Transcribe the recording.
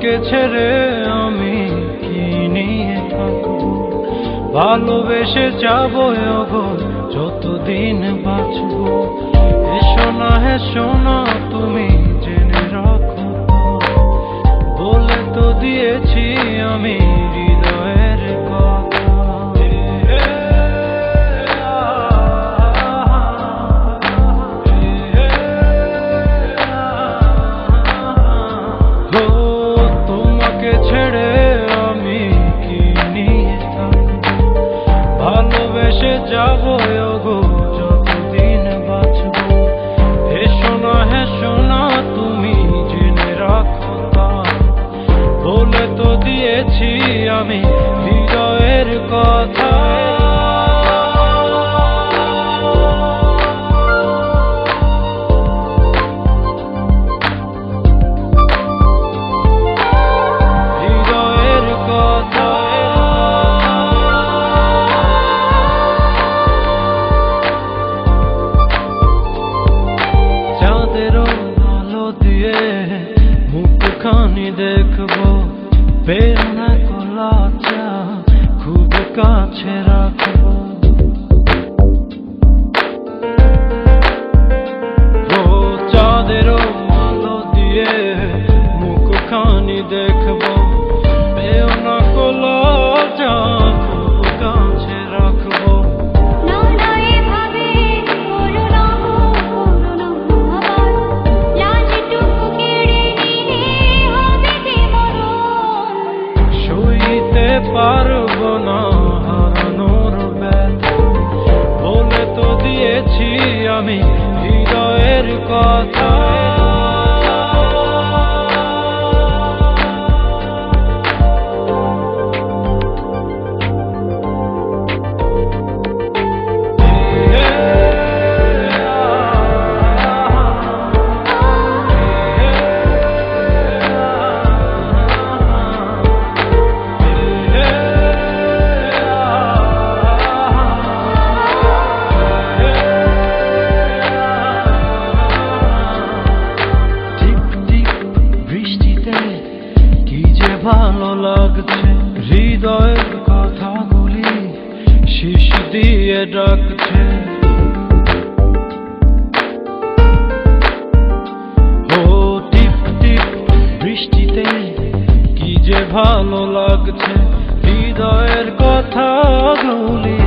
তোমাকে ছেড়ে আমি কি নিয়ে থাকবো, ভালোবেসে যাবো গো যতদিন বাঁচবো। এসো না হেসো না তুমি জেনে রাখো, বলে তো দিয়েছি আমি হৃদয়ের কথা। তোমাকে ছেড়ে আমি কি নিয়ে থাকবো, ভালোবেসে যাবো গো যতদিন বাঁচবো। হেসো না তুমি জেনে রাখো, বলে তো দিয়েছি আমি হৃদয়ের কথা। মুখখানি দেখবো, প্রেরণা কলাচা খুব কাছে রাখবো। ও চাঁদেরও আলো দিয়ে মুখখানি দেখবো, প্রেরণা কলাচা খুব কাছে রাখবো। পারবো না হারানোর ব্যথা, বলে তো দিয়েছি আমি হৃদয়ের কথা। ভালো লাগছে হৃদয়ের কথাগুলি শিশ দিয়ে ডাকছে। ও টিপ টিপ বৃষ্টিতে কি যে ভালো লাগছে হৃদয়ের কথাগুলি